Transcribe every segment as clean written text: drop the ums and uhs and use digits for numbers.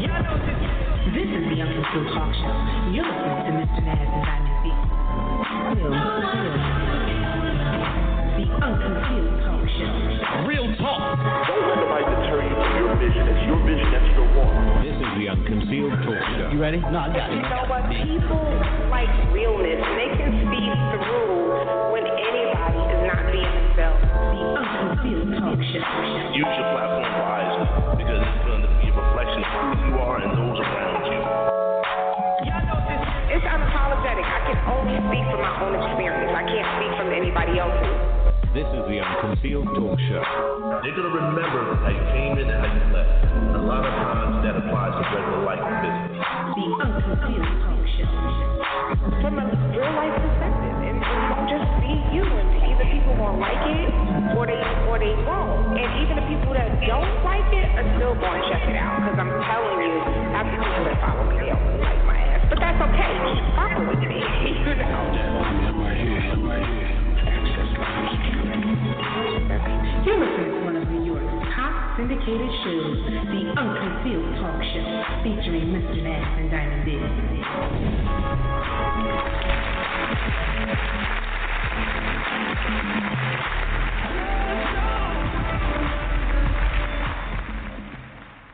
This is the Unconcealed Talk Show. You're listening to Mr. Naz and Diamond Dee. The Unconcealed Talk Show. Real talk. Don't let nobody deter you from your vision. It's your vision that you want. This is the Unconcealed Talk Show. You ready? No, I got it. You know what? People like realness. They can speak through when anybody is not being themselves. The Unconcealed Talk Show. Use your platform wisely because it's going to be a reflection of who you are and those around you. It's unapologetic. I can only speak from my own experience. I can't speak from anybody else's. This is the Unconcealed Talk Show. They're going to remember how you came in and how you left. A lot of times that applies to regular life and business. The Unconcealed Talk Show. From a real life perspective. And don't just be you. And either people won't like it or they won't. And even the people that don't like it are still going to check it out. Because I'm telling you, after people that follow me, they don't like my ass. But that's okay. Keep fucking with me. You know? I'm right here. You're listening to one of New York's top syndicated shows, The Unconcealed Talk Show, featuring Mr. Naz and Diamond Dee.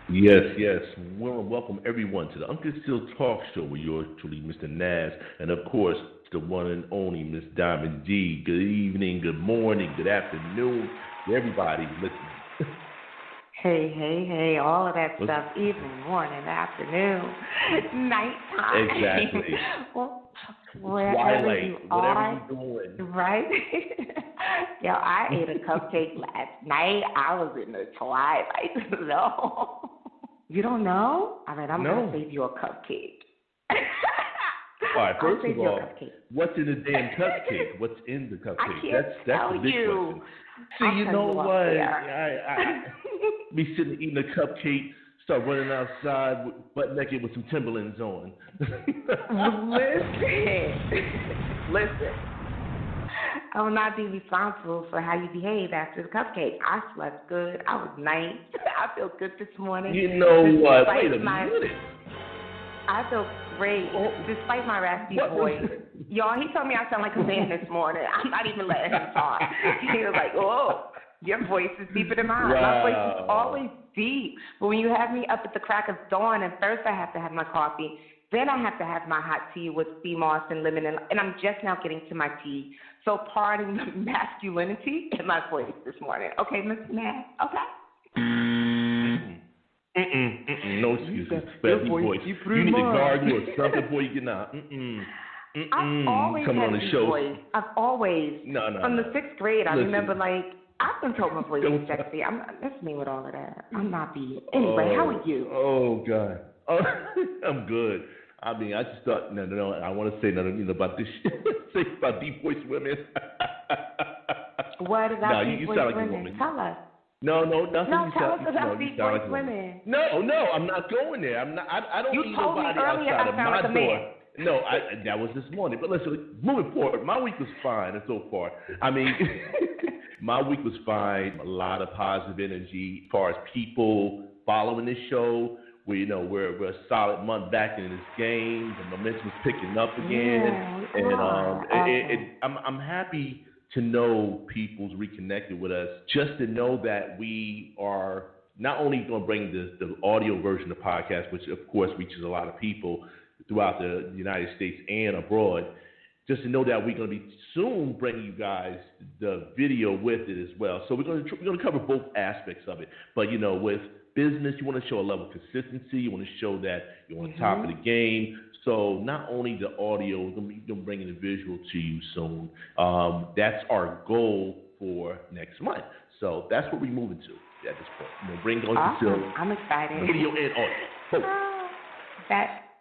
Yes. We want to welcome everyone to the Unconcealed Talk Show with yours truly, Mr. Naz, and of course, the one and only Miss Diamond Dee. Good evening, good morning, good afternoon to everybody listening. Hey, all of that stuff, evening, morning, afternoon, nighttime. Exactly. Well, Twilight, whatever you're doing. Right? Yo, I ate a cupcake last night. I was in the twilight. No. You don't know? All right, I'm going to save you a cupcake. All right, first of all, what's in the damn cupcake? What's in the cupcake? I can't that's the big question. See, you know what? I be sitting eating a cupcake, start running outside butt naked with some Timberlands on. Listen. I will not be responsible for how you behave after the cupcake. I slept good. I was nice. I feel good this morning. You know what? Wait a minute. I feel great, despite my raspy voice. Y'all, he told me I sound like a man this morning. I'm not even letting him talk. He was like, "Oh, your voice is deeper than mine." Wow. My voice is always deep. But when you have me up at the crack of dawn, and first I have to have my coffee, then I have to have my hot tea with sea moss and lemon, and I'm just now getting to my tea. So pardon the masculinity in my voice this morning. Okay, Miss Naz? Okay? No excuses. Baby voice. You need to gargle or something before you get out. I've always coming had on the this show. voice. I've always. No. From the 6th grade, I remember, I've been told my voice is sexy. That's me with all of that. I'm not being. Anyway, how are you? Oh, God. I'm good. I mean, I just thought, no, I want to say nothing about this shit. Say about deep voice women. What about deep voice women? Tell us. No, nothing. No, tell us about deep voice women. No, I'm not going there. I'm not. I don't need nobody outside of my door. No, that was this morning. But listen, moving forward, my week was fine so far. I mean, my week was fine. A lot of positive energy as far as people following this show. We're a solid month back in this game. The momentum's picking up again, I'm happy to know people's reconnected with us. Just to know that we are not only going to bring the audio version of the podcast, which of course reaches a lot of people throughout the United States and abroad. Just to know that we're going to be soon bringing you guys the video with it as well. So we're going to cover both aspects of it. But with business, you want to show a level of consistency. You want to show that you're on top of the game. So not only the audio, we're going to be bringing the visual to you soon. That's our goal for next month. So that's what we're moving to at this point. We'll bring Unconcealed. Awesome. I'm excited. Video and audio.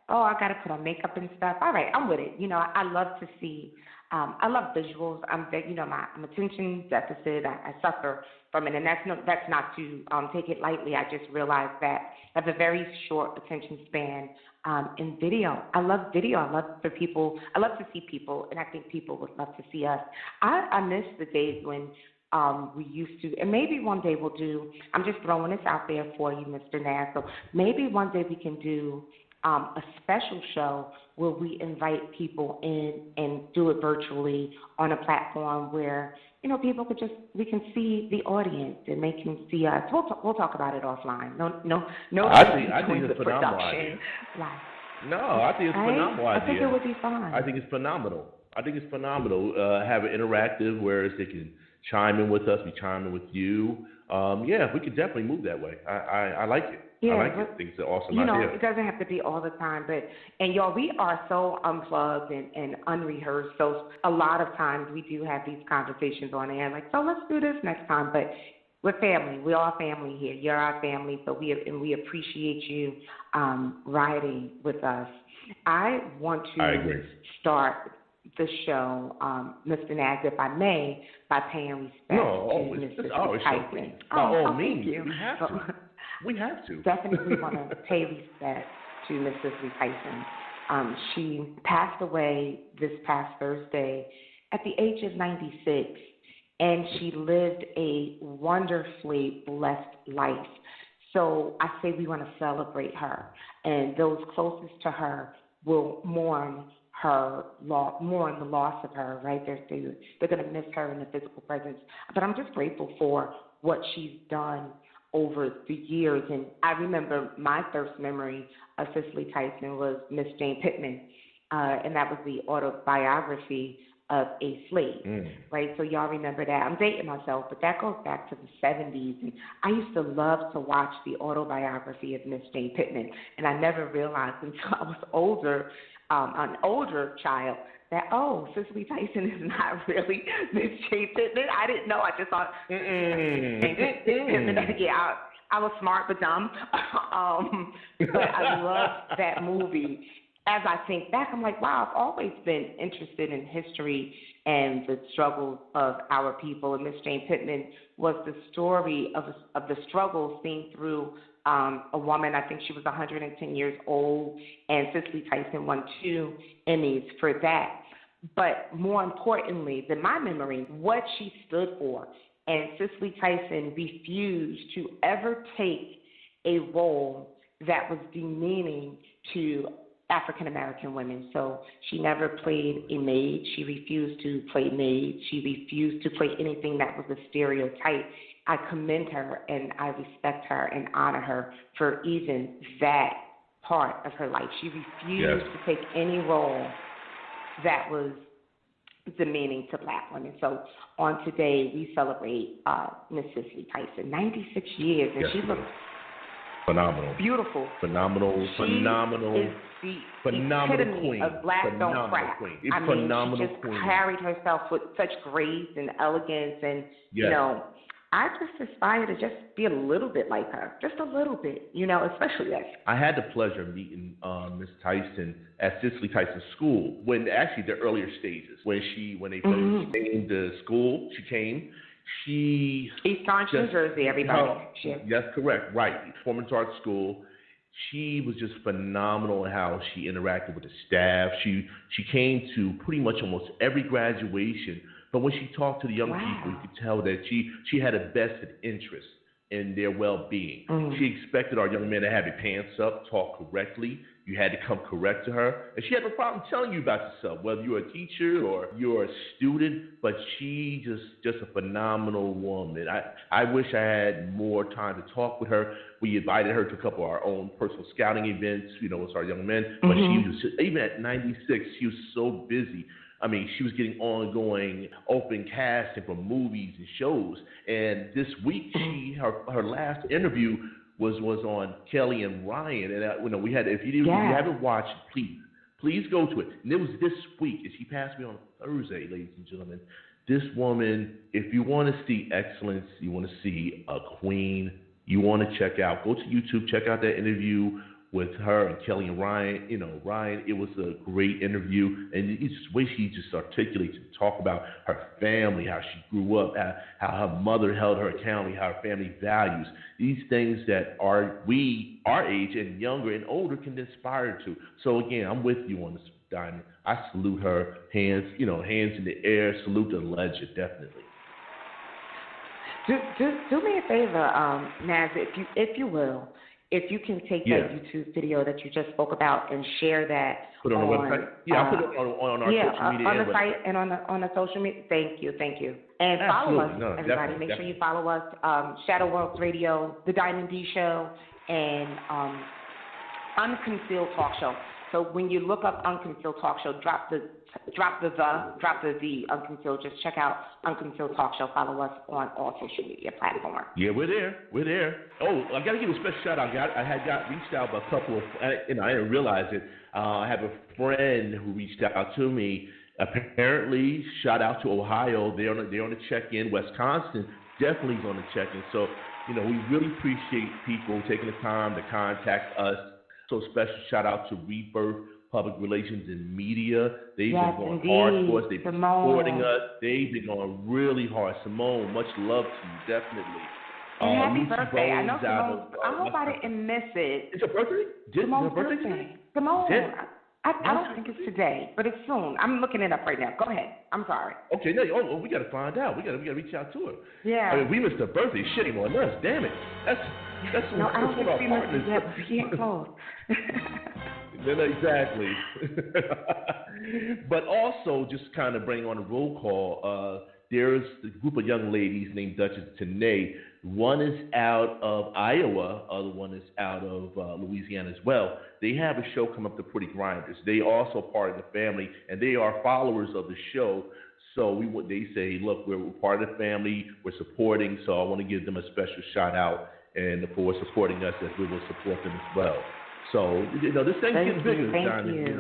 I got to put on makeup and stuff. All right, I'm with it. I love to see. I love visuals. I'm attention deficit. I suffer from it, and that's not to take it lightly. I just realized that I have a very short attention span in video. I love video. I love to see people, and I think people would love to see us. I miss the days when we used to, and maybe one day we'll do, I'm just throwing this out there for you, Mr. Naz, so maybe one day we can do a special show where we invite people in and do it virtually on a platform where, people could we can see the audience and they can see us. We'll talk about it offline. No. I think it's a phenomenal idea. No, I think it's a phenomenal idea. I think it would be fun. I think it's phenomenal. Have it interactive, whereas they can chime in with us, we chime in with you. We could definitely move that way. I like it. Yeah, I like it. I think it's an awesome idea. It doesn't have to be all the time, and y'all, we are so unplugged and unrehearsed. So a lot of times we do have these conversations on air, like, so let's do this next time. But we're family. We're all family here. You're our family, so we appreciate you riding with us. I want to start the show, Mr. Naz, if I may, by paying respect to Mrs. Tyson. By all means, thank you. We have to. Definitely want to pay respect to Mrs. Tyson. She passed away this past Thursday at the age of 96, and she lived a wonderfully blessed life. So I say we want to celebrate her, and those closest to her will mourn the loss of her, right? They're going to miss her in the physical presence. But I'm just grateful for what she's done over the years. And I remember my first memory of Cicely Tyson was Miss Jane Pittman, and that was the autobiography of a slave, right? So y'all remember that. I'm dating myself, but that goes back to the 70s. And I used to love to watch the autobiography of Miss Jane Pittman, and I never realized until I was older, an older child, that, Cicely Tyson is not really Miss Jane Pittman. I didn't know. I just thought, I was smart but dumb. But I love that movie. As I think back, I'm like, wow, I've always been interested in history and the struggles of our people. And Miss Jane Pittman was the story of the struggle seen through a woman. I think she was 110 years old, and Cicely Tyson won 2 Emmys for that. But more importantly than my memory, what she stood for. And Cicely Tyson refused to ever take a role that was demeaning to African-American women. So she never played a maid. She refused to play maid. She refused to play anything that was a stereotype. I commend her and I respect her and honor her for even that part of her life. She refused to take any role that was demeaning to black women. So on today, we celebrate Miss Cicely Tyson, 96 years, and she looks phenomenal. Beautiful. Phenomenal Is the epitome queen of black don't crack. Queen. I mean, she just carried herself with such grace and elegance, and you know, I just aspire to just be a little bit like her, just a little bit, you know, especially that. I had the pleasure of meeting Miss Tyson at Cicely Tyson's school when actually the earlier stages when they first came to school. She came. East Orange, New Jersey, everybody. That's correct. Right. Performance Arts School. She was just phenomenal in how she interacted with the staff. She came to pretty much almost every graduation. But when she talked to the young people, you could tell that she had a vested interest in their well-being. She expected our young men to have their pants up, talk correctly. You had to come correct to her. And she had no problem telling you about yourself, whether you're a teacher or you're a student. But she just a phenomenal woman. I wish I had more time to talk with her. We invited her to a couple of our own personal scouting events, you know, with our young men. But she was just, even at 96, she was so busy. I mean, she was getting ongoing open casting for movies and shows. And this week, her last interview was on Kelly and Ryan. And we had, if you haven't watched it, please go to it. And it was this week, and she passed me on Thursday, ladies and gentlemen. This woman, if you want to see excellence, you want to see a queen, you want to go to YouTube, check out that interview with her and Kelly and Ryan. You know, Ryan, it was a great interview, and it's just the way she just articulates and talk about her family, how she grew up, how her mother held her accountable, how her family values, these things that we, our age and younger and older, can inspire to. So again, I'm with you on this, Diamond. I salute her, hands in the air, salute the legend, definitely. Do me a favor, Naz, if you will. If you can take that YouTube video that you just spoke about and share that put it on the website. Yeah, I'll put it on our social media. On the site and on the social media. Thank you. And follow us, everybody. Definitely. Make sure you follow us. Shadow World Radio, The Diamond Dee Show, and Unconcealed Talk Show. So when you look up Unconcealed Talk Show, drop the Unconcealed. Just check out Unconcealed Talk Show. Follow us on all social media platforms. Yeah, we're there. Oh, I got to give a special shout out. I had got reached out by a couple of, I didn't realize it. I have a friend who reached out to me. Apparently, shout out to Ohio. They're on the check-in. Wisconsin definitely is on the check-in. So, we really appreciate people taking the time to contact us. So special shout out to Rebirth Public Relations and Media. They've been going hard for us. They've been supporting us. They've been going really hard. Simone, much love to you, definitely. And happy birthday. I know Simone. I hope I didn't miss it. It's her birthday? Simone's birthday. Simone. I don't think it's today, but it's soon. I'm looking it up right now. Go ahead. I'm sorry. Okay, no, we got to find out. We got to reach out to her. Yeah. I mean, we missed her birthday. Shitting on us. Damn it. That's no, I don't think we missed it yet. We can't close. No, exactly. But also, just kind of bring on a roll call, there's a group of young ladies named Duchess Tanae. One is out of Iowa, other one is out of Louisiana as well. They have a show come up, The Pretty Grinders. They also part of the family, and they are followers of the show. So they say, look, we're part of the family, we're supporting, so I want to give them a special shout out and for supporting us as we will support them as well. So, this thing's getting bigger, Diamond.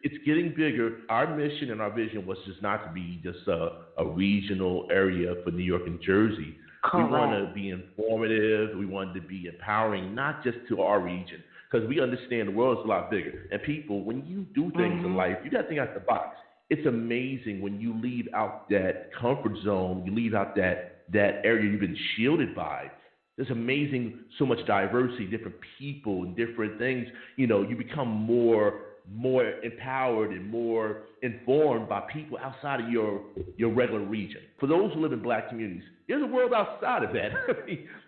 It's getting bigger. Our mission and our vision was just not to be just a regional area for New York and Jersey. Correct. We want to be informative. We wanted to be empowering, not just to our region, because we understand the world's a lot bigger. And people, when you do things in life, you got to think out the box. It's amazing when you leave out that comfort zone, you leave out that area you've been shielded by. There's amazing, so much diversity, different people and different things. You become more empowered and more informed by people outside of your regular region. For those who live in black communities, there's a world outside of that.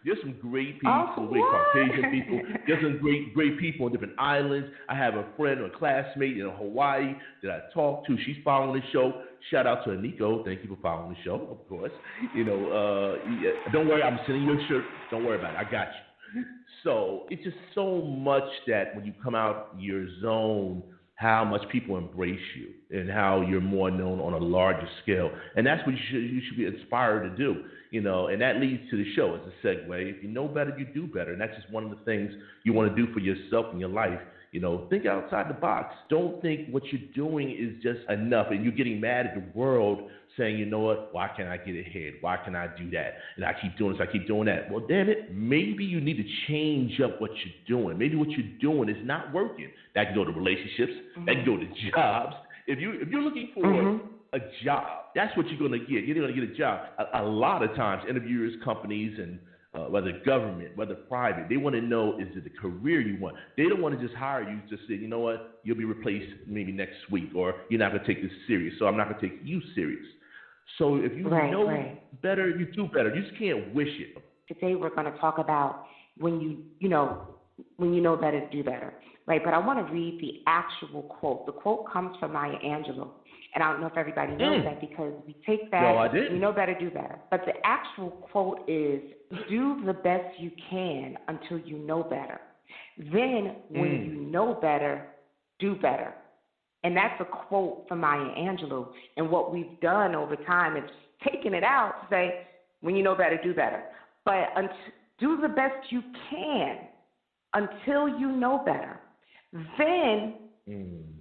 There's some great people, great Caucasian people. There's some great people on different islands. I have a friend or a classmate in Hawaii that I talk to. She's following the show. Shout out to Aniko. Thank you for following the show, of course. Don't worry, I'm sending you a shirt. Don't worry about it. I got you. So it's just so much that when you come out your zone, how much people embrace you and how you're more known on a larger scale. And that's what you should be inspired to do, and that leads to the show as a segue. If you know better, you do better. And that's just one of the things you want to do for yourself in your life. Think outside the box. Don't think what you're doing is just enough and you're getting mad at the world saying, you know what, why can't I get ahead? Why can I do that? And I keep doing this, I keep doing that. Well, damn it, maybe you need to change up what you're doing. Maybe what you're doing is not working. That can go to relationships. That can go to jobs. If you're looking for a job, that's what you're going to get. You're going to get a job. A lot of times, interviewers, companies, and whether government, whether private, they want to know, is it the career you want? They don't want to just hire you to say, you know what, you'll be replaced maybe next week, or you're not going to take this serious, so I'm not going to take you serious. So if you know better, you do better. You just can't wish it. Today we're going to talk about when you know better, do better, right? But I want to read the actual quote. The quote comes from Maya Angelou. And I don't know if everybody knows that because we take that, you know better, do better. But the actual quote is, do the best you can until you know better. Then when you know better, do better. And that's a quote from Maya Angelou. And what we've done over time is taken it out to say, when you know better, do better. But do the best you can until you know better. Then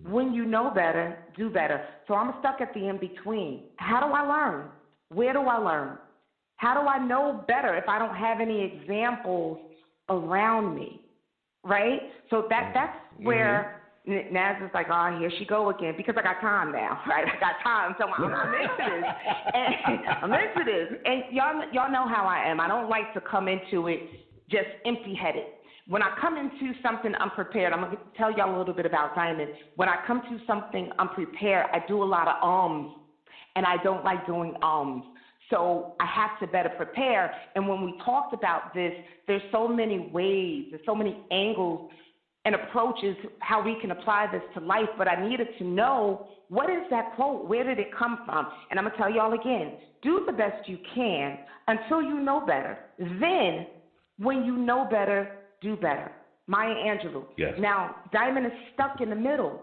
when you know better, do better. So I'm stuck at the in-between. How do I learn? Where do I learn? How do I know better if I don't have any examples around me, right? So that's where Naz is like, oh, here she go again, because I got time now, right? I got time, so I'm into this. And I'm into this. And y'all know how I am. I don't like to come into it just empty-headed. When I come into something unprepared, I'm going to tell y'all a little bit about Diamond. When I come to something unprepared, I do a lot of and I don't like doing So I have to better prepare. And when we talked about this, there's so many ways, there's so many angles and approaches how we can apply this to life. But I needed to know, what is that quote? Where did it come from? And I'm going to tell y'all again, do the best you can until you know better. Then, when you know better, do better. Maya Angelou. Yes. Now, Diamond is stuck in the middle.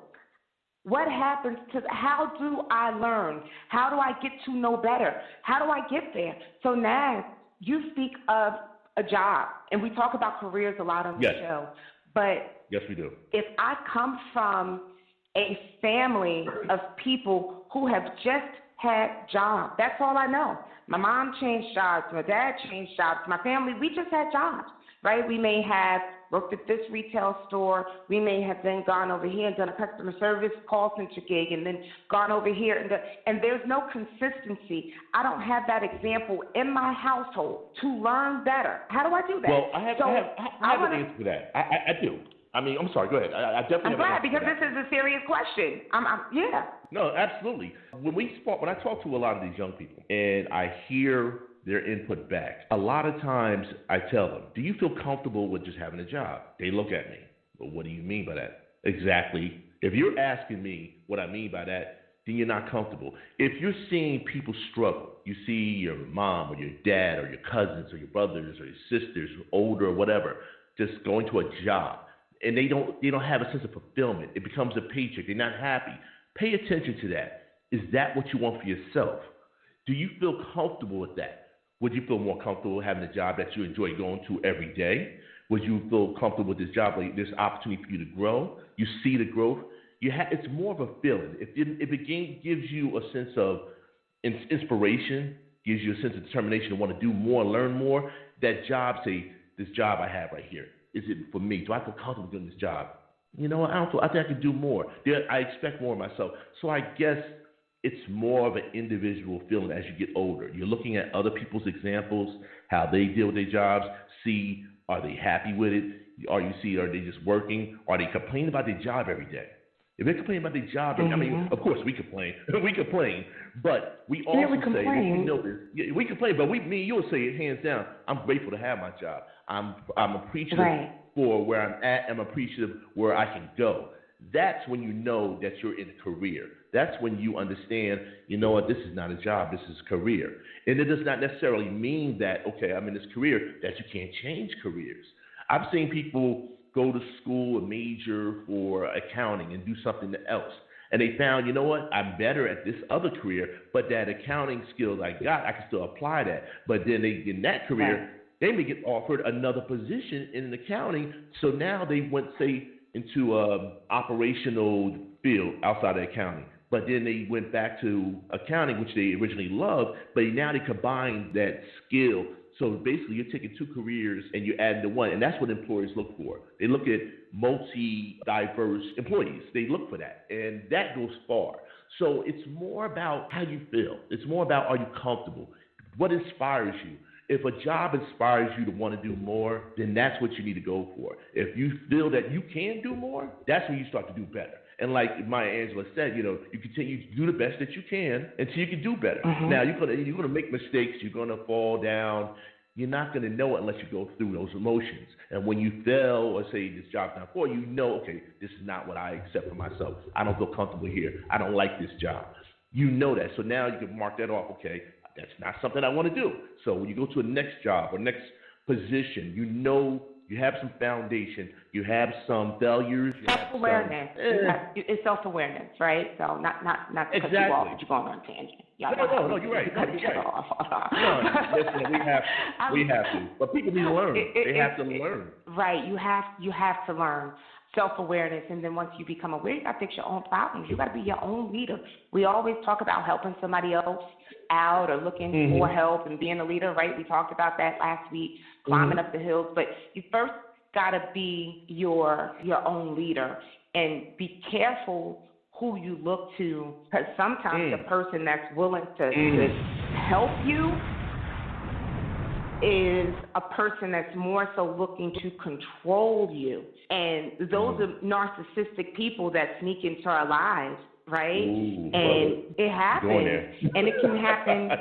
What happens to, how do I learn? How do I get to know better? How do I get there? So, Naz, you speak of a job, and we talk about careers a lot on the show. But yes, we do. If I come from a family of people who have just had jobs, that's all I know. My mom changed jobs, my dad changed jobs, my family, we just had jobs, right? We may have worked at this retail store. We may have then gone over here and done a customer service call center gig and then gone over here. And there's no consistency. I don't have that example in my household to learn better. How do I do that? Well, I have an answer for that. I do. I mean, I'm sorry, go ahead. I definitely I'm glad, because this is a serious question. Yeah. No, absolutely. When I talk to a lot of these young people and I hear their input back, a lot of times I tell them, do you feel comfortable with just having a job? They look at me. Well, what do you mean by that? Exactly. If you're asking me what I mean by that, then you're not comfortable. If you're seeing people struggle, you see your mom or your dad or your cousins or your brothers or your sisters, older or whatever, just going to a job, and they don't have a sense of fulfillment. It becomes a paycheck. They're not happy. Pay attention to that. Is that what you want for yourself? Do you feel comfortable with that? Would you feel more comfortable having a job that you enjoy going to every day? Would you feel comfortable with this job, like this opportunity for you to grow? You see the growth. It's more of a feeling. If it gives you a sense of inspiration, gives you a sense of determination to want to do more, learn more, that job, say, this job I have right here, is it for me? Do I feel comfortable doing this job? You know what? I think I can do more. I expect more of myself. So I guess it's more of an individual feeling as you get older. You're looking at other people's examples, how they deal with their jobs, see, are they happy with it? Are they just working? Are they complaining about their job every day? If they're complaining about their job, I mean, of course we complain. We complain, but we also say, you know this. Yeah, we complain, but me and you'll say it hands down. I'm grateful to have my job. I'm appreciative for where I'm at. I'm appreciative where I can go. That's when you know that you're in a career. That's when you understand, you know what, this is not a job, this is a career. And it does not necessarily mean that, okay, I'm in this career, that you can't change careers. I've seen people go to school and major for accounting and do something else. And they found, you know what, I'm better at this other career, but that accounting skills I got, I can still apply that. But then in that career, they may get offered another position in accounting. So now they went, say, into an operational field outside of accounting. But then they went back to accounting, which they originally loved, but now they combine that skill. So basically, you're taking two careers and you're adding to one, and that's what employers look for. They look at multi-diverse employees. They look for that, and that goes far. So it's more about how you feel. It's more about, are you comfortable? What inspires you? If a job inspires you to want to do more, then that's what you need to go for. If you feel that you can do more, that's when you start to do better. And like Maya Angelou said, you continue to do the best that you can until you can do better. Now, you're gonna make mistakes. You're going to fall down. You're not going to know it unless you go through those emotions. And when you fail or say this job's not for you, okay, this is not what I accept for myself. I don't feel comfortable here. I don't like this job. You know that. So now you can mark that off. Okay, that's not something I want to do. So when you go to a next job or next position, you have some foundation, you have some failures. Self-awareness. It's self-awareness, right? So not to cut you off, but you're going on a tangent. No, you're right. Listen, we have to. But people need to learn. They have to learn. Right. You have to learn self-awareness, and then once you become aware, you got to fix your own problems. You got to be your own leader. We always talk about helping somebody else out or looking for help and being a leader, right? We talked about that last week, climbing up the hills. But you first got to be your own leader, and be careful who you look to, because sometimes the person that's willing to help you is a person that's more so looking to control you. And those are narcissistic people that sneak into our lives, right? It happens. And it can happen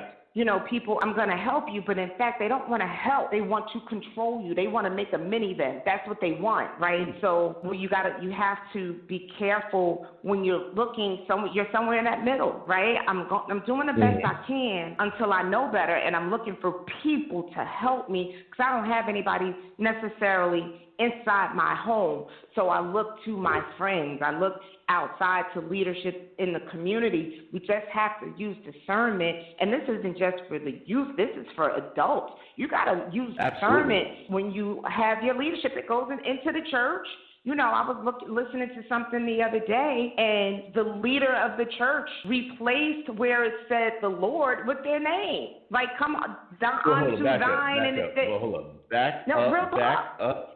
people, I'm going to help you, but in fact, they don't want to help. They want to control you. They want to make a minivan. That's what they want, right? So you have to be careful when you're looking you're somewhere in that middle, right? I'm doing the best I can until I know better, and I'm looking for people to help me because I don't have anybody necessarily inside my home. So I look to my friends. I look outside to leadership in the community. We just have to use discernment. And this isn't just for the youth. This is for adults. You got to use discernment when you have your leadership. It goes into the church. I was listening to something the other day, and the leader of the church replaced where it said the Lord with their name. Like, come on, unto thine. Hold up. Back up.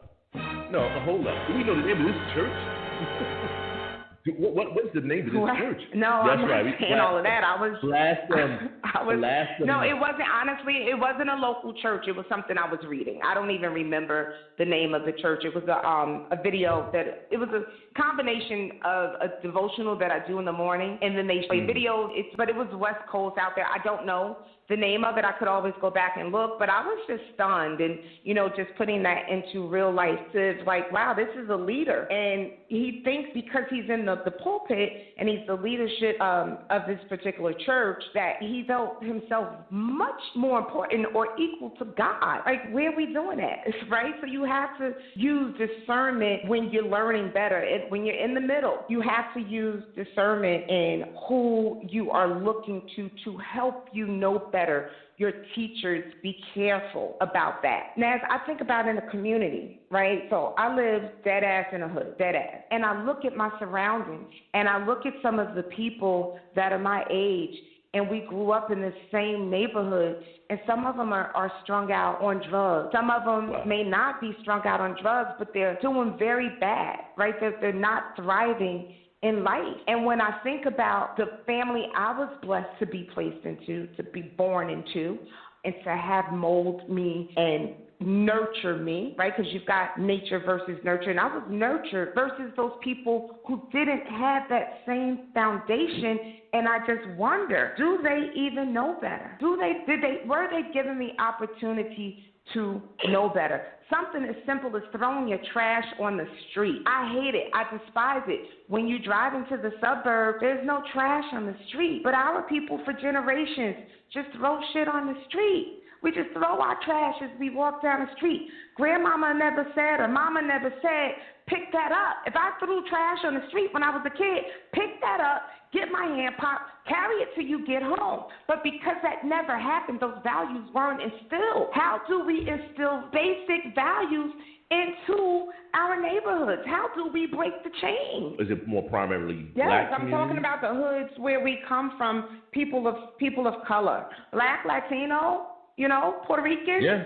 No, hold up. Do we know the name of this church? What's the name of this church? No, that's I'm not saying all of that. No, it wasn't. Honestly, it wasn't a local church. It was something I was reading. I don't even remember the name of the church. It was a video it was a combination of a devotional that I do in the morning, and then they play videos. But it was West Coast out there. I don't know the name of it. I could always go back and look, but I was just stunned, and just putting that into real life. It's like, wow, this is a leader, and he thinks because he's in the pulpit and he's the leadership of this particular church that he felt himself much more important or equal to God. Like, where are we doing that, right? So you have to use discernment when you're learning better. When you're in the middle, you have to use discernment in who you are looking to help you know better. Your teachers, be careful about that. Now, as I think about in the community, right? So I live dead ass in a hood, dead ass. And I look at my surroundings, and I look at some of the people that are my age, and we grew up in the same neighborhood, and some of them are strung out on drugs. Some of them may not be strung out on drugs, but they're doing very bad, right? They're not thriving in life. And when I think about the family I was blessed to be placed into, to be born into, and to have mold me and nurture me, right? Because you've got nature versus nurture, and I was nurtured versus those people who didn't have that same foundation. And I just wonder, do they even know better? Were they given the opportunity to know better? Something as simple as throwing your trash on the street. I hate it. I despise it. When you drive into the suburb, there's no trash on the street. But our people for generations just throw shit on the street. We just throw our trash as we walk down the street. Grandmama never said, or mama never said, pick that up. If I threw trash on the street when I was a kid, pick that up, get my hand popped, carry it till you get home. But because that never happened, those values weren't instilled. How do we instill basic values into our neighborhoods? How do we break the chain? Is it more primarily Yes, black I'm talking about the hoods where we come from, people of color, Black, Latino, Puerto Rican. Yeah.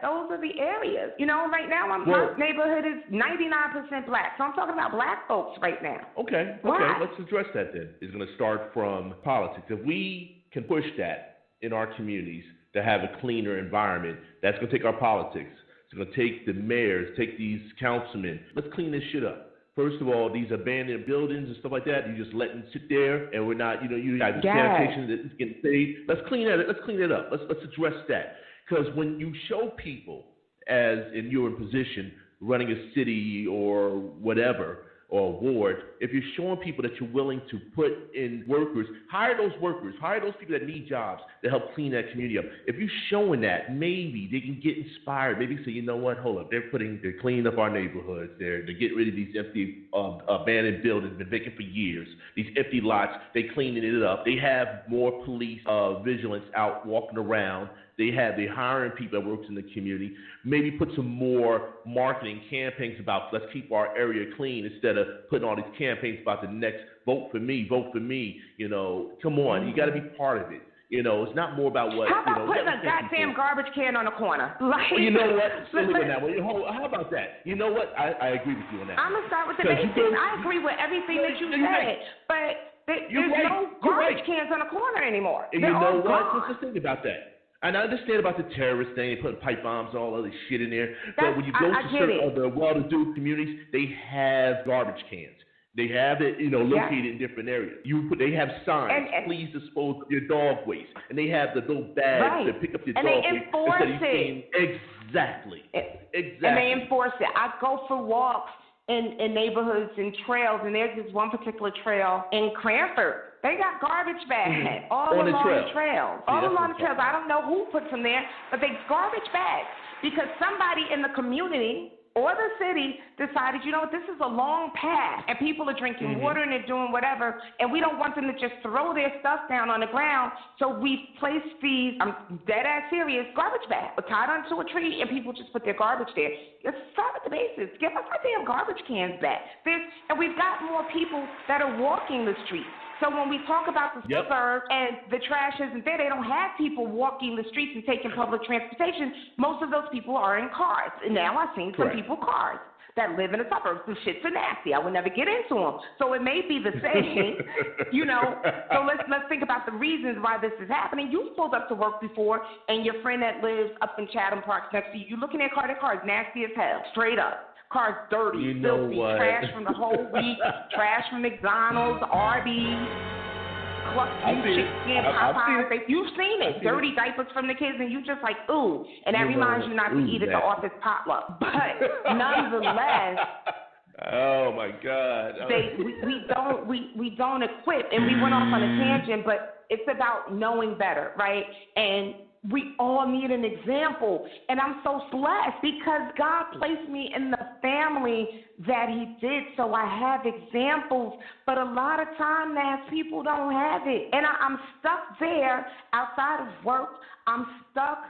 Those are the areas. Right now, my neighborhood is 99% black. So I'm talking about black folks right now. Okay. Why? Let's address that then. It's going to start from politics. If we can push that in our communities to have a cleaner environment, that's going to take our politics. It's going to take the mayors, take these councilmen. Let's clean this shit up. First of all, these abandoned buildings and stuff like that, you just let them sit there, and we're not, you have the sanitation that's getting saved. Let's clean it up. Let's address that. Because when you show people, as in you're in position, running a city or whatever, or a ward, if you're showing people that you're willing to put in workers, hire those people that need jobs to help clean that community up. If you're showing that, maybe they can get inspired. Maybe say, you know what, hold up, they're cleaning up our neighborhoods. They're getting rid of these empty, abandoned buildings, been vacant for years. These empty lots, they cleaning it up. They have more police vigilance out walking around. They're hiring people that works in the community. Maybe put some more marketing campaigns about let's keep our area clean instead of putting all these campaigns about the next vote for me. Come on, you got to be part of it. It's not more about what. How about putting a goddamn garbage can on the corner? Well, you know what? How about that? You know what? I agree with you on that. I'm gonna start with the basics. I agree with everything that you said, but there's no garbage cans on the corner anymore. And you know what? Let's think about that. And I understand about the terrorist thing, putting pipe bombs and all other shit in there. But when you go to certain other well-to-do communities, they have garbage cans. They have it, located in different areas. They have signs, please dispose of your dog waste. And they have the little bags to pick up your dog waste. And they enforce it. Exactly. And they enforce it. I go for walks in neighborhoods and trails, and there's this one particular trail in Cranford. They got garbage bags all along the trails. All along the trails. I don't know who puts them there, but they garbage bags because somebody in the community or the city decided, this is a long path, and people are drinking water and they're doing whatever, and we don't want them to just throw their stuff down on the ground, so we place these, I'm dead ass serious, garbage bags tied onto a tree, and people just put their garbage there. Let's start at the basics. Give us our damn garbage cans back. And we've got more people that are walking the streets. So when we talk about the suburbs and the trash isn't there, they don't have people walking the streets and taking public transportation. Most of those people are in cars. And now I've seen some people cars that live in the suburbs. The shits are nasty. I would never get into them. So it may be the same, So let's think about the reasons why this is happening. You pulled up to work before, and your friend that lives up in Chatham Park next to you, you look in their car is nasty as hell, straight up. Car's dirty, filthy, trash from the whole week, trash from McDonald's, Arby's, chicken, Popeyes. You've seen it. Dirty diapers from the kids, and you just like, ooh. And that reminds you not to eat at the office potluck. But nonetheless, oh my God, we don't equip, and we went off on a tangent, but it's about knowing better, right? And we all need an example, and I'm so blessed because God placed me in the family that He did, so I have examples, but a lot of time, Naz, people don't have it, and I'm stuck there outside of work. I'm stuck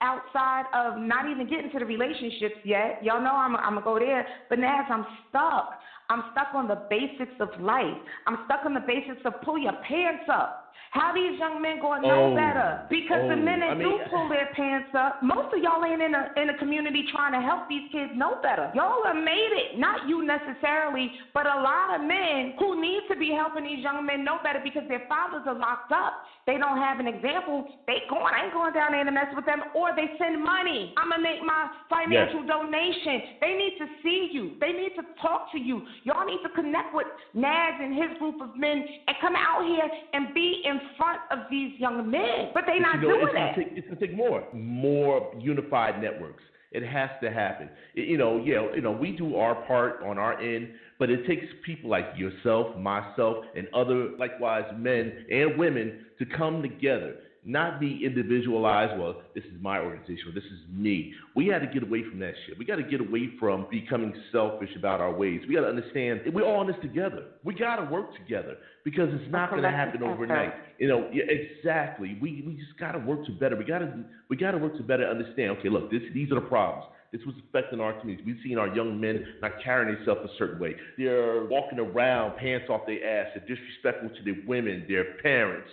outside of not even getting to the relationships yet. Y'all know I'm going to go there, but Naz, I'm stuck. I'm stuck on the basics of life. I'm stuck on the basics of pull your pants up. How these young men going to know better? Because the men that do pull their pants up, most of y'all ain't in a community trying to help these kids know better. Y'all have made it, not you necessarily, but a lot of men who need to be helping these young men know better because their fathers are locked up. They don't have an example. I ain't going down there to mess with them, or they send money. I'm going to make my financial donation. They need to see you. They need to talk to you. Y'all need to connect with Naz and his group of men and come out here and be in front of these young men. But they're not doing that. It's going to take more unified networks. It has to happen. We do our part on our end, but it takes people like yourself, myself, and other likewise men and women to come together. Not be individualized, well, this is my organization, or this is me. We got to get away from that shit. We got to get away from becoming selfish about our ways. We got to understand we're all in this together. We got to work together because it's not going to happen overnight. Exactly. We just got to work together. We got to work together and understand, okay, look, these are the problems. This was affecting our community. We've seen our young men not carrying themselves a certain way. They're walking around, pants off their ass. They're disrespectful to their women, their parents,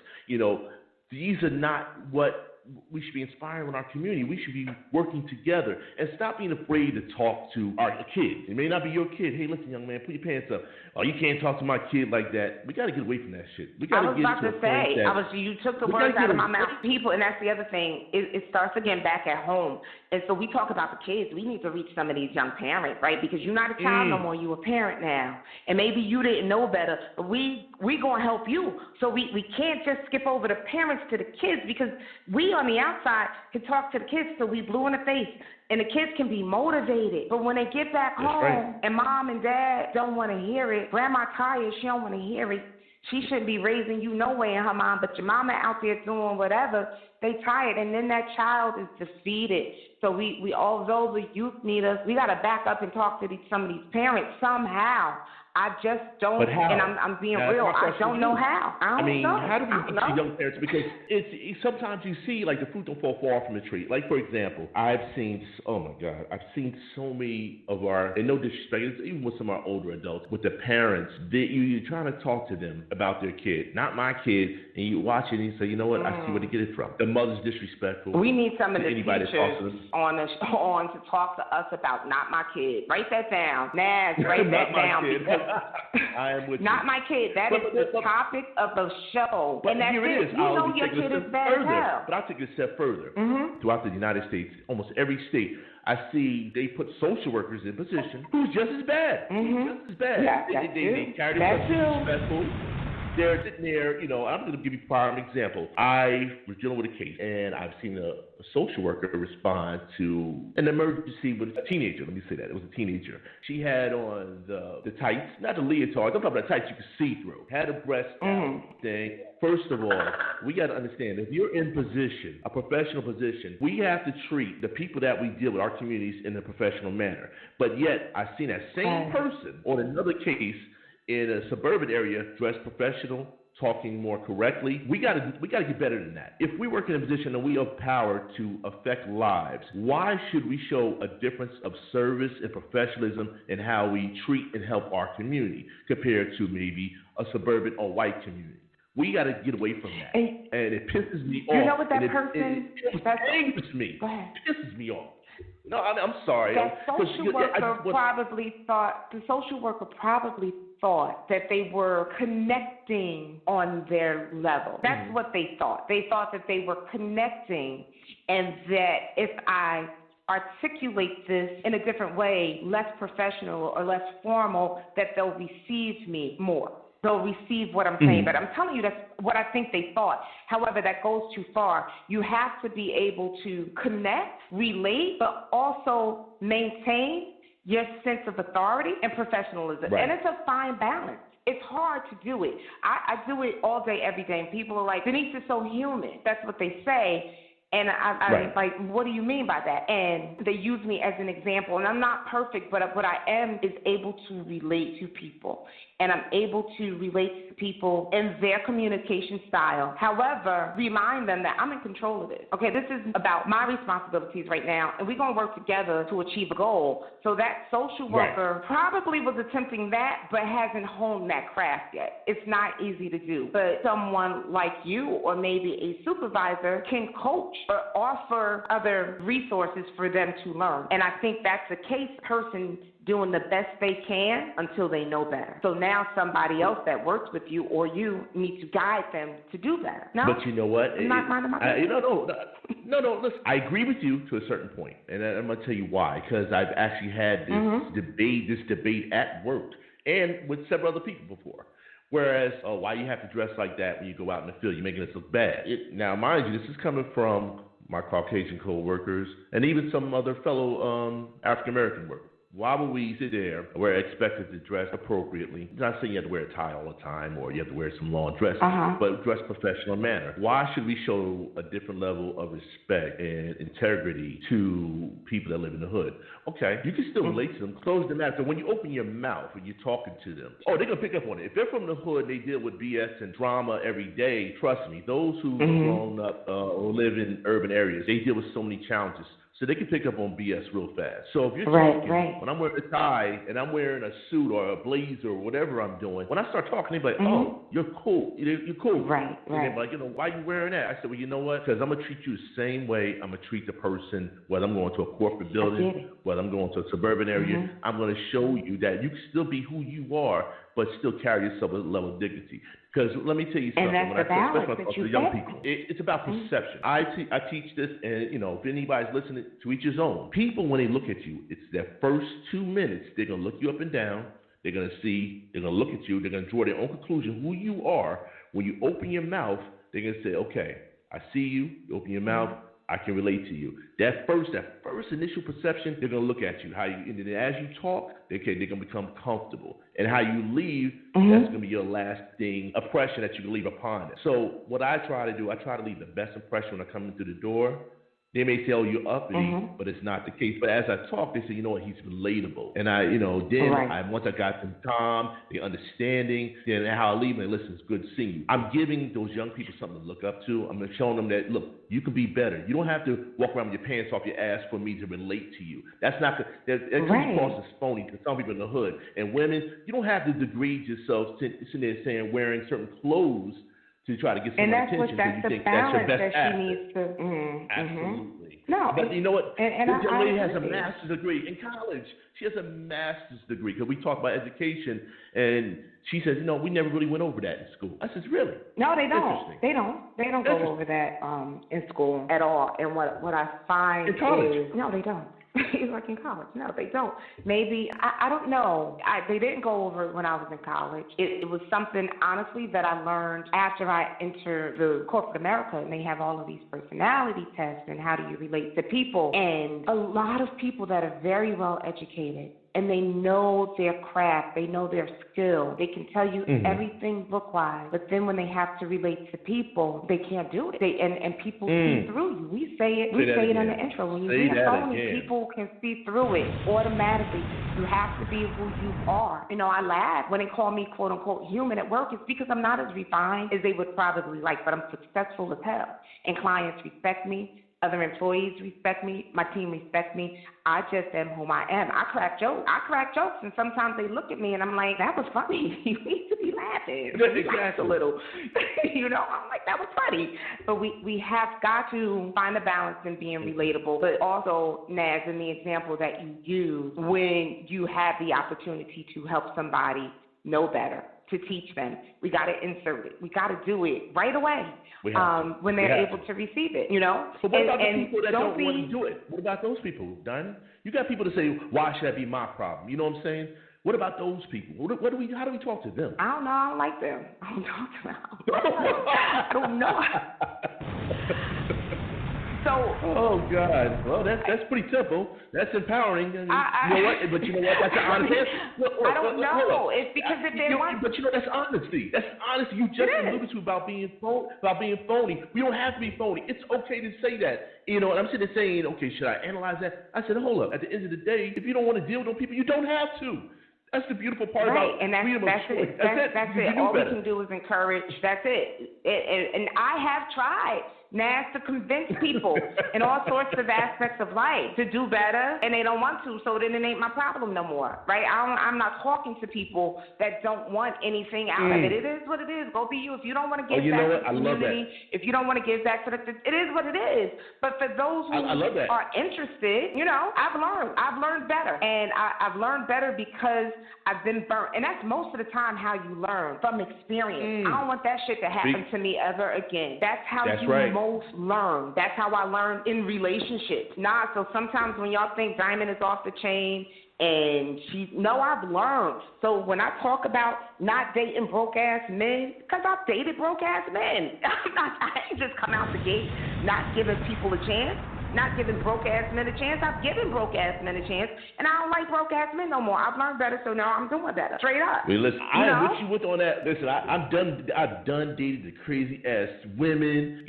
These are not what we should be inspiring in our community. We should be working together and stop being afraid to talk to our kids. It may not be your kid. Hey, listen, young man, put your pants up. Oh, you can't talk to my kid like that. We got to get away from that shit. We got to get to a point that you took the words out of my mouth. People, and that's the other thing. It starts again back at home. And so we talk about the kids. We need to reach some of these young parents, right? Because you're not a child no more. You're a parent now. And maybe you didn't know better, but we going to help you. So we can't just skip over the parents to the kids because we on the outside can talk to the kids so we blue in the face. And the kids can be motivated. But when they get back home and mom and dad don't want to hear it, grandma tired, she don't want to hear it. She shouldn't be raising you no way in her mind, but your mama out there doing whatever, they tired. And then that child is defeated. So we although the youth need us, we got to back up and talk to some of these parents somehow. I just don't, and I'm being real, I don't know how. How do we reach the young parents? Because it's sometimes you see, like, the fruit don't fall far from the tree. Like, for example, I've seen so many of our, and no disrespect, even with some of our older adults, with the parents, you're trying to talk to them about their kid, not my kid, and you watch it and you say, you know what, I see where they get it from. The mother's disrespectful. We need some of the teachers on to talk to us about not my kid. Write that down. Naz, write that down because I am with Not you. my kid. That is the topic of the show. But and that's here it is. You know your kid is bad as hell. But I'll take it a step further. Throughout the United States, almost every state, I see they put social workers in position who's just as bad. Just as bad. Yeah, They carry themselves successful. They're sitting there, I'm going to give you a prime example. I was dealing with a case, and I've seen a social worker respond to an emergency with a teenager. Let me say that. It was a teenager. She had on the tights, not the leotard. I'm talking about the tights you could see through. Had a breast out thing. First of all, we got to understand, if you're in position, a professional position, we have to treat the people that we deal with, our communities, in a professional manner. But yet, I've seen that same person on another case in a suburban area, dressed professional, talking more correctly. We gotta get better than that. If we work in a position and we have power to affect lives, why should we show a difference of service and professionalism in how we treat and help our community compared to maybe a suburban or white community? We got to get away from that. And it pisses me off. You know what that person... It angers me. Go ahead. It pisses me off. No, I'm sorry. That social worker probably thought that they were connecting on their level. That's what they thought. They thought that they were connecting, and that if I articulate this in a different way, less professional or less formal, that they'll receive me more. They'll receive what I'm saying. But I'm telling you, that's what I think they thought. However, that goes too far. You have to be able to connect, relate, but also maintain your sense of authority and professionalism. Right. And it's a fine balance. It's hard to do it. I do it all day, every day, and people are like, Denise is so human. That's what they say. And I'm like, what do you mean by that? And they use me as an example. And I'm not perfect, but what I am is able to relate to people. And I'm able to relate to people in their communication style. However, remind them that I'm in control of this. Okay, this is about my responsibilities right now, and we're going to work together to achieve a goal. So that social worker probably was attempting that, but hasn't honed that craft yet. It's not easy to do. But someone like you, or maybe a supervisor, can coach or offer other resources for them to learn. And I think that's the case. Person doing the best they can until they know better. So now somebody else that works with you or you need to guide them to do better. No? But you know what? I'm not minding my business. No, listen, I agree with you to a certain point, and I'm going to tell you why, because I've actually had this debate at work and with several other people before. Whereas, why you have to dress like that when you go out in the field? You're making us look bad. Now, mind you, this is coming from my Caucasian co-workers and even some other fellow African-American workers. Why would we sit there? We're expected to dress appropriately. I'm not saying you have to wear a tie all the time or you have to wear some long dress, but dress professional manner. Why should we show a different level of respect and integrity to people that live in the hood? Okay, you can still relate to them. Close them out. So when you open your mouth when you're talking to them, they're going to pick up on it. If they're from the hood, they deal with BS and drama every day. Trust me, those who've grown up or live in urban areas, they deal with so many challenges. So they can pick up on BS real fast. So if you're talking, when I'm wearing a tie and I'm wearing a suit or a blazer or whatever I'm doing, when I start talking, they're like, oh, you're cool. You're cool. Right. And they're like, why are you wearing that? I said, well, you know what? Because I'm going to treat you the same way I'm going to treat the person, whether I'm going to a corporate building, whether I'm going to a suburban area. I'm going to show you that you can still be who you are, but still carry yourself with a level of dignity. Because let me tell you something. And that's when I talk to young people, it's about perception. I teach this, and if anybody's listening, to each his own. People, when they look at you, it's their first 2 minutes. They're gonna look you up and down. They're gonna look at you. They're gonna draw their own conclusion who you are. When you open your mouth, they're gonna say, "Okay, I see you. You open your mouth. I can relate to you." That first initial perception, they're gonna look at you. And then as you talk, they're gonna become comfortable. And how you leave, that's gonna be your lasting impression that you can leave upon it. So what I try to do, I try to leave the best impression when I come in through the door. They may say, "Oh, you're uppity," but it's not the case. But as I talk, they say, "You know what? He's relatable." And once I got them calm, they're understanding, then how I leave them, listen, it's good seeing you. I'm giving those young people something to look up to. I'm showing them that, look, you can be better. You don't have to walk around with your pants off your ass for me to relate to you. That's not that comes across as phony to some people in the hood. And women, you don't have to degrade yourself sitting there saying wearing certain clothes to try to get some attention. That's the balance that she needs to. Absolutely. No, but you know what? And this young lady has a master's degree in college. She has a master's degree because we talk about education, and she says, we never really went over that in school. I said, really? No, they don't. They don't go over that in school at all. And what I find in college. is, no, they don't. He's like in college. No, they don't. Maybe, I don't know. They didn't go over it when I was in college. It was something, honestly, that I learned after I entered the corporate America, and they have all of these personality tests and how do you relate to people. And a lot of people that are very well educated, and they know their craft, they know their skill, they can tell you everything book-wise, but then when they have to relate to people, they can't do it. And people see through you. We say it on the intro. When you read a phony, people can see through it automatically. You have to be who you are. I laugh when they call me quote-unquote human at work. It's because I'm not as refined as they would probably like, but I'm successful as hell. And clients respect me. Other employees respect me. My team respects me. I just am whom I am. I crack jokes, and sometimes they look at me, and I'm like, that was funny. You need to be laughing. Relax a little. I'm like, that was funny. But we have got to find a balance in being relatable, but also, Naz, in the example that you use, when you have the opportunity to help somebody know better, to teach them, we got to insert it. We got to do it right away when they're able to receive it, But what about the people that don't want to do it? What about those people, Diamond? You got people that say, why should that be my problem? You know what I'm saying? What about those people? How do we talk to them? I don't know. I don't like them. I don't talk to them. I don't know. So, oh God! Well, that's pretty simple. That's empowering. You know what? But you know what? That's an honest answer. I don't know. It's because if they want. But that's honesty. That's honesty. You just alluded to about being phony. We don't have to be phony. It's okay to say that. And I'm sitting there saying, okay, should I analyze that? I said, hold up. At the end of the day, if you don't want to deal with those people, you don't have to. That's the beautiful part about freedom of choice. That's it. All we can do is encourage. That's it. And I have tried, Naz, to convince people in all sorts of aspects of life to do better, and they don't want to, so then it ain't my problem no more, right? I'm not talking to people that don't want anything out of it. It is what it is. Go be you. If you don't want to give back to the community, if you don't want to give back to it is what it is. But for those who are interested, I've learned better. And I've learned better because I've been burnt. And that's most of the time how you learn, from experience. I don't want that shit to happen to me ever again. That's how most learn. That's how I learn in relationships. So sometimes when y'all think Diamond is off the chain and I've learned. So when I talk about not dating broke-ass men, because I've dated broke-ass men. I ain't just come out the gate not giving people a chance. Not giving broke-ass men a chance. I've given broke-ass men a chance, and I don't like broke-ass men no more. I've learned better, so now I'm doing better. Straight up. Wait, listen, I am with you with on that. Listen, I've done dated the crazy-ass women,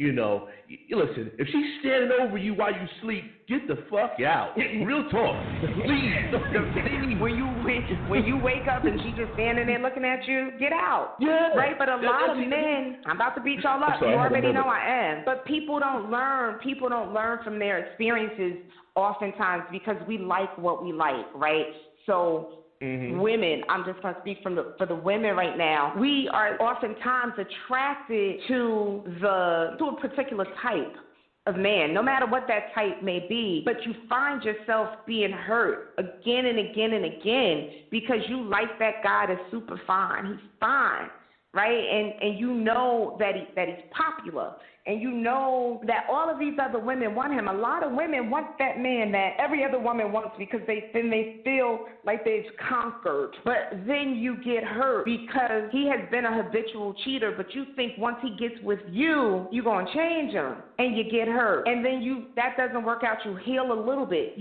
Listen, if she's standing over you while you sleep, get the fuck out. Real talk. Please. When you wake up and she's just standing there looking at you, get out. Yeah. Right? But a lot of men, I'm about to beat y'all up. You already know I am. But people don't learn. People don't learn from their experiences oftentimes because we like what we like, right? So women, I'm just going to speak for the women right now. We are oftentimes attracted to a particular type of man, no matter what that type may be, but you find yourself being hurt again and again and again because you like that guy that's super fine. He's fine, right? And you know that he's popular. And you know that all of these other women want him. A lot of women want that man that every other woman wants because they feel like they've conquered. But then you get hurt because he has been a habitual cheater, but you think once he gets with you, you're going to change him. And you get hurt. And then that doesn't work out. You heal a little bit.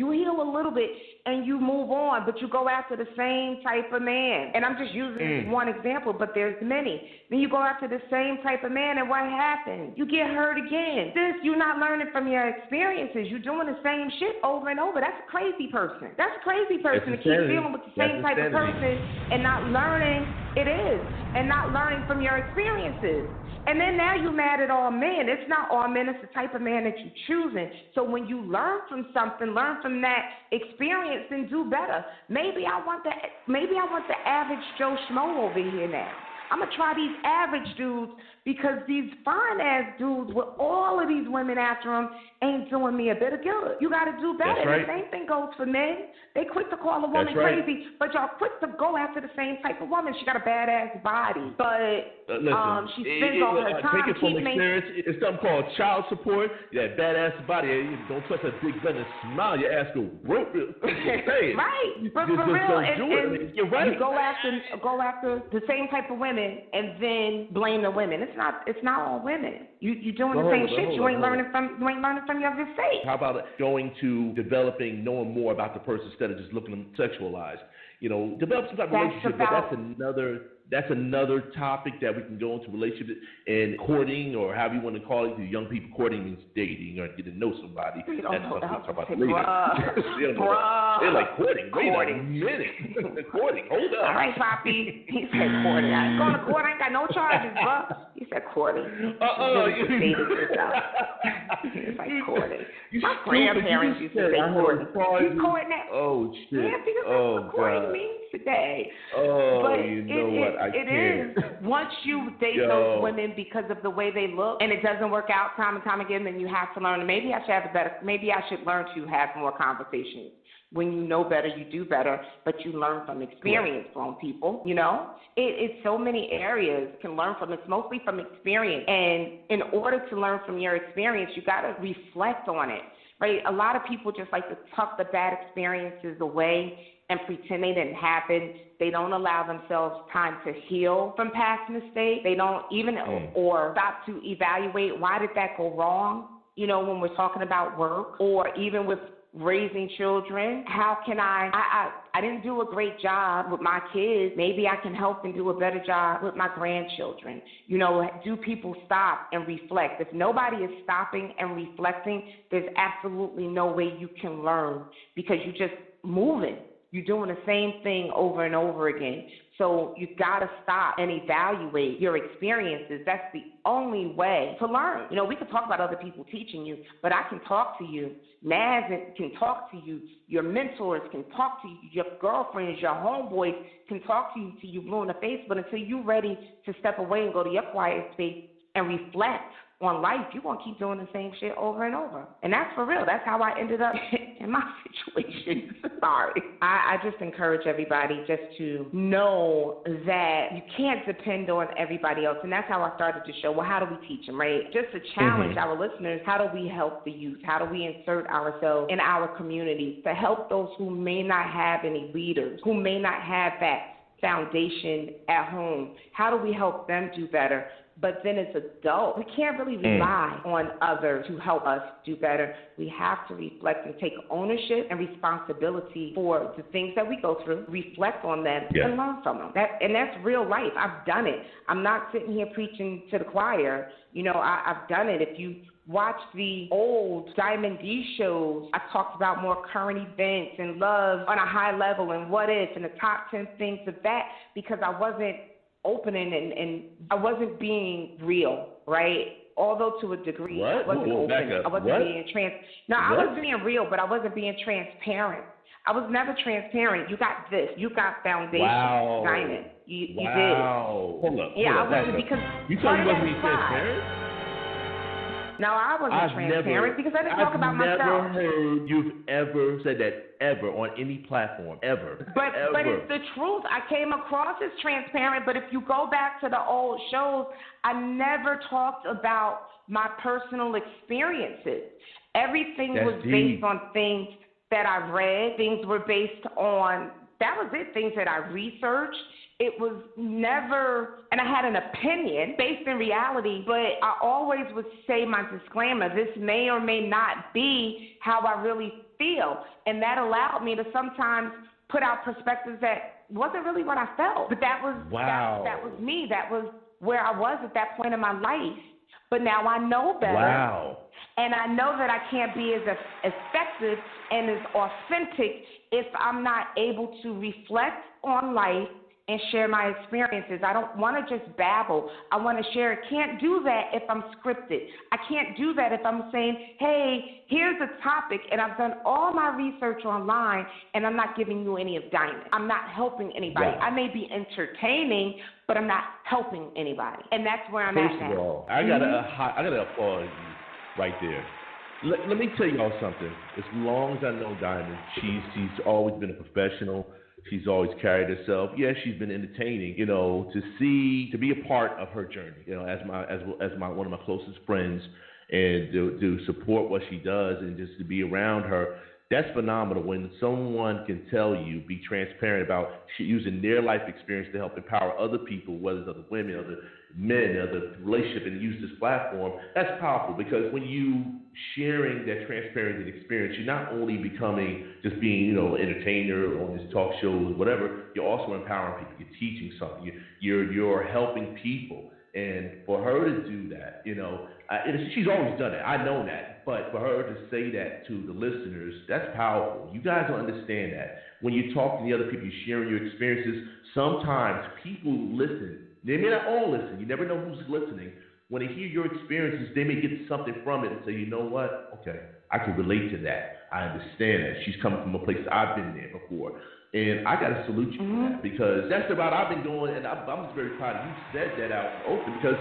And you move on, but you go after the same type of man. And I'm just using one example, but there's many. Then you go after the same type of man, and what happens? You get hurt again. You're not learning from your experiences. You're doing the same shit over and over. That's a crazy person. That's a crazy person to keep dealing with the same type of person and not learning. It is. And not learning from your experiences. And then now you're mad at all men. It's not all men. It's the type of man that you're choosing. So when you learn from something, learn from that experience and do better. Maybe I want the average Joe Schmo over here now. I'm going to try these average dudes because these fine-ass dudes with all of these women after them ain't doing me a bit of good. You got to do better. That's right. The same thing goes for men. They quick to call a woman crazy, but y'all quick to go after the same type of woman. She got a badass body, but she spends all her time take it from experience. It's something called child support. That badass body. Don't touch that big gun and smile. Your ass go broke. Right, but for real, you're right. You go after the same type of women and then blame the women. It's not all women. You doing the same shit. You ain't learning from your mistakes. How about going to developing, knowing more about the person instead of just looking at them sexualized? Develop some type of relationship. But that's another topic that we can go into, relationships and courting, or however you want to call it. The young people, courting means dating or getting to know somebody. That's something we'll talk about later. They're like, courting? Wait a minute. Courting, hold up. All right, Poppy. He said courting. I ain't going to court. I ain't got no charges, bro. He said courting. It's like courting. My grandparents used to say courting. You courting that? Oh, shit. Yeah, because that's what courting means today. Oh, but you know what? It is. Once you date those women because of the way they look, and it doesn't work out time and time again, then you have to learn. Maybe I should learn to have more conversations. When you know better, you do better, but you learn from experience from people, It's so many areas you can learn from. It's mostly from experience. And in order to learn from your experience, you got to reflect on it, right? A lot of people just like to tuck the bad experiences away and pretend they didn't happen. They don't allow themselves time to heal from past mistakes. They don't even or stop to evaluate, why did that go wrong? When we're talking about work, or even with raising children, how can I didn't do a great job with my kids. Maybe I can help and do a better job with my grandchildren. Do people stop and reflect? If nobody is stopping and reflecting, there's absolutely no way you can learn, because you're just moving. You're doing the same thing over and over again. So you've got to stop and evaluate your experiences. That's the only way to learn. We can talk about other people teaching you, but I can talk to you. Naz can talk to you. Your mentors can talk to you. Your girlfriends, your homeboys can talk to you till you blue in the face. But until you're ready to step away and go to your quiet space and reflect on life, you're going to keep doing the same shit over and over. And that's for real. That's how I ended up in my situation. Sorry. I just encourage everybody just to know that you can't depend on everybody else. And that's how I started the show. Well, how do we teach them, right? Just to challenge our listeners, how do we help the youth? How do we insert ourselves in our communities to help those who may not have any leaders, who may not have that foundation at home? How do we help them do better? But then as adults, we can't really rely on others to help us do better. We have to reflect and take ownership and responsibility for the things that we go through, reflect on them, and learn from them. That's real life. I've done it. I'm not sitting here preaching to the choir. I've done it. If you watch the old Diamond Dee shows, I talked about more current events and love on a high level and what if and the top 10 things of that, because I wasn't opening and I wasn't being real, right? Although to a degree, I wasn't open. I wasn't being I was being real, but I wasn't being transparent. I was never transparent. You got this. You got foundation, Diamond. You did. Hold up. Yeah, I wasn't, because you told me you wasn't being transparent? No, I wasn't transparent because I didn't talk about myself. I've never heard you've ever said that ever on any platform, ever. But it's the truth. I came across as transparent, but if you go back to the old shows, I never talked about my personal experiences. Everything was based on things that I read. Things were based on, that was it, things that I researched. It was never, and I had an opinion based in reality, but I always would say my disclaimer, this may or may not be how I really feel. And that allowed me to sometimes put out perspectives that wasn't really what I felt. But that was that was me. That was where I was at that point in my life. But now I know better. Wow. And I know that I can't be as effective and as authentic if I'm not able to reflect on life and share my experiences. I don't want to just babble. I want to share it. Can't do that if I'm scripted. I can't do that if I'm saying, hey, here's a topic, and I've done all my research online, and I'm not giving you any of Diamond. I'm not helping anybody. Right. I may be entertaining, but I'm not helping anybody. And that's where I'm at now. First of all, I gotta applaud you right there. Let me tell y'all something. As long as I know Diamond, she's always been a professional. She's always carried herself. Yeah, she's been entertaining. You know, to be a part of her journey. You know, as one of my closest friends, and to support what she does and just to be around her. That's phenomenal when someone can tell you, be transparent about using their life experience to help empower other people, whether it's other women, other men, other relationship, and use this platform. That's powerful because when you sharing that transparency and experience, you're not only becoming just being, an entertainer on these talk shows, whatever, you're also empowering people. You're teaching something. You're helping people. And for her to do that, she's always done it. I know that. But for her to say that to the listeners, that's powerful. You guys don't understand that. When you talk to the other people, you're sharing your experiences, sometimes people listen. They may not all listen. You never know who's listening. When they hear your experiences, they may get something from it and say, you know what? Okay, I can relate to that. I understand that. She's coming from a place I've been there before. And I got to salute you for that because that's the route I've been going, and I'm just very proud of you said that out open because,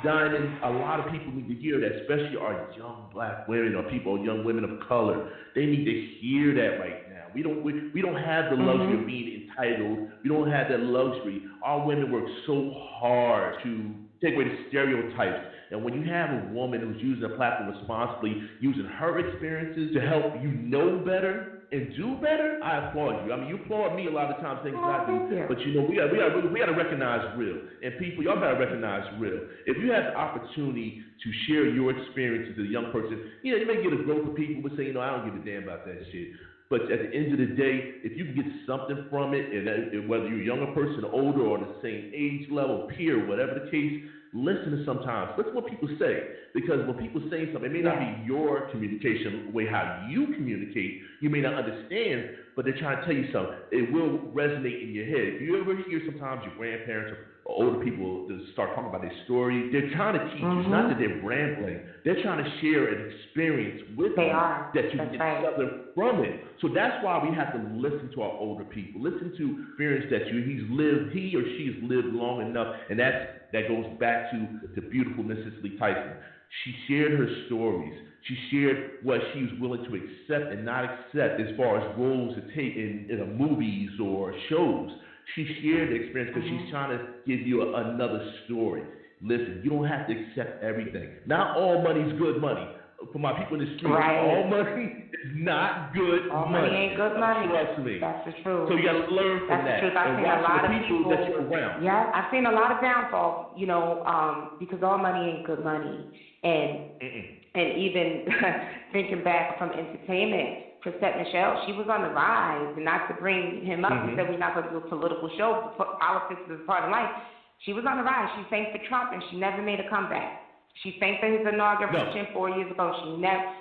Diamond, a lot of people need to hear that, especially our young black women or people, young women of color. They need to hear that right now. We don't have the luxury of being entitled. We don't have that luxury. Our women work so hard to take away the stereotypes. And when you have a woman who's using a platform responsibly, using her experiences to help you know better and do better, I applaud you. I mean, you applaud me a lot of times, things I do. But we got to recognize real. And people, y'all got to recognize real. If you have the opportunity to share your experiences with a young person, you may get a growth of people who say, I don't give a damn about that shit. But at the end of the day, if you can get something from it, and whether you're a younger person, older, or the same age level, peer, whatever the case, listen to sometimes. Listen to what people say. Because when people say something, it may not be your communication, the way how you communicate. You may not understand, but they're trying to tell you something. It will resonate in your head. If you ever hear sometimes your grandparents or older people start talking about their story, they're trying to teach you. It's not that they're rambling. They're trying to share an experience with you that you can get something from it. So that's why we have to listen to our older people. Listen to experience that he or she's lived long enough, and that goes back to the beautiful Miss Cicely Tyson. She shared her stories. She shared what she was willing to accept and not accept as far as roles to take in movies or shows. She shared the experience because she's trying to give you another story. Listen, you don't have to accept everything. Not all money's good money. For my people in the street, all money is not good all money. Money ain't good money. Trust me. That's the truth. So you got to learn from that. That's the truth. I've seen a lot of people that you're around. Yeah, I've seen a lot of downfall, because all money ain't good money. And even thinking back from entertainment, Chrisette Michelle, she was on the rise. And not to bring him up, we said we're not going to do a political show. Politics is part of life. She was on the rise. She sang for Trump, and she never made a comeback. She sang for his inauguration 4 years ago.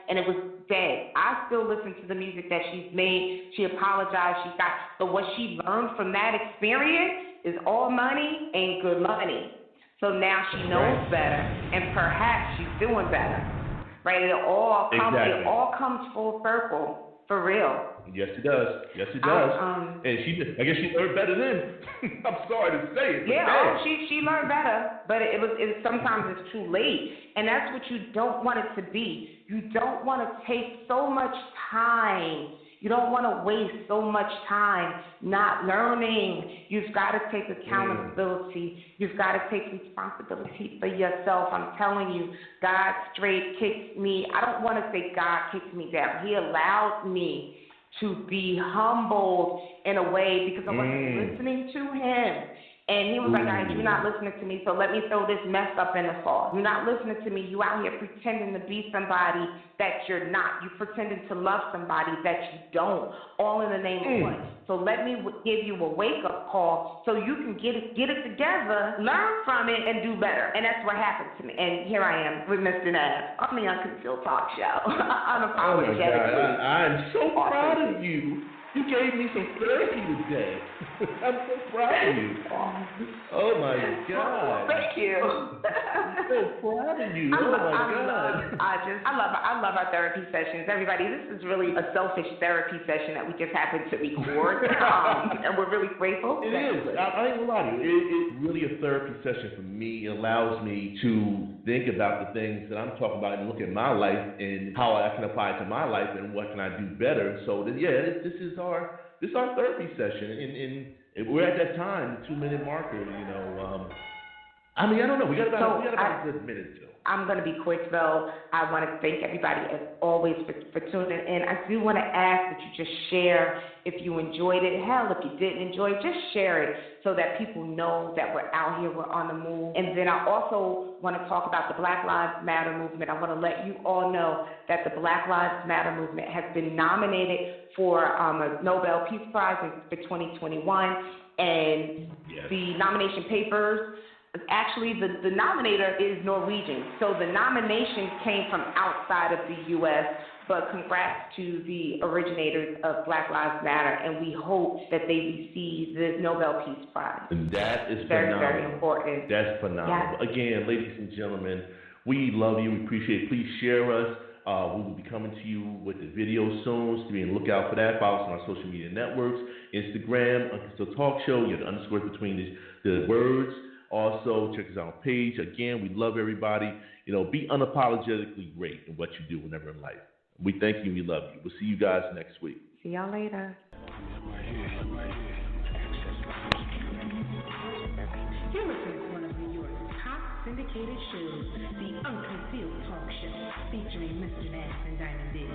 And it was dead. I still listen to the music that she's made. She apologized. But what she learned from that experience is all money ain't good money. So now she knows better, and perhaps she's doing better. Right? It all comes full circle. For real. Yes, it does. Yes, it does. And I guess she learned better then. I'm sorry to say it. Yeah, she learned better, but sometimes it's too late. And that's what you don't want it to be. You don't want to take so much time. You don't want to waste so much time not learning. You've got to take accountability. You've got to take responsibility for yourself. I'm telling you, God straight kicks me. I don't want to say God kicks me down. He allowed me to be humbled in a way because I wasn't listening to him. And he was like, all right, you're not listening to me, so let me throw this mess up in the fall. You're not listening to me. You out here pretending to be somebody that you're not. You pretending to love somebody that you don't, all in the name of what? So let me give you a wake-up call so you can get it together, learn from it, and do better. And that's what happened to me. And here I am with Mr. Naz on the Unconcealed Talk Show. Unapologetically. I'm so proud of you. You gave me some therapy today. I'm so proud of you. Oh my God. Thank you. I'm so proud of you. I love our therapy sessions. Everybody, this is really a selfish therapy session that we just happened to record, and we're really grateful. It is. I ain't gonna lie to you. It's really a therapy session for me. It allows me to think about the things that I'm talking about and look at my life and how I can apply it to my life and what can I do better. So this is our therapy session, and we're at that time, the 2-minute marker. I don't know. We got about a good minute too. I'm going to be quick, though. I want to thank everybody, as always, for tuning in. I do want to ask that you just share if you enjoyed it. Hell, if you didn't enjoy it, just share it so that people know that we're out here, we're on the move. And then I also want to talk about the Black Lives Matter movement. I want to let you all know that the Black Lives Matter movement has been nominated for a Nobel Peace Prize for 2021. And the nomination papers, actually, the nominator is Norwegian, so the nomination came from outside of the U.S., but congrats to the originators of Black Lives Matter, and we hope that they receive the Nobel Peace Prize. And that is very, phenomenal. very important. That's phenomenal. Yes. Again, ladies and gentlemen, we love you. We appreciate it. Please share us. We will be coming to you with the video soon, so be on the lookout for that. Follow us on our social media networks, Instagram, Unconcealed Talk Show. You have the underscores between the words. Also, check us out on page. Again, we love everybody. Be unapologetically great in what you do whenever in life. We thank you. We love you. We'll see you guys next week. See y'all later. You're listening to one of New York's top syndicated shows, The Unconcealed Talk Show, featuring Mr. Naz Diamond Dee.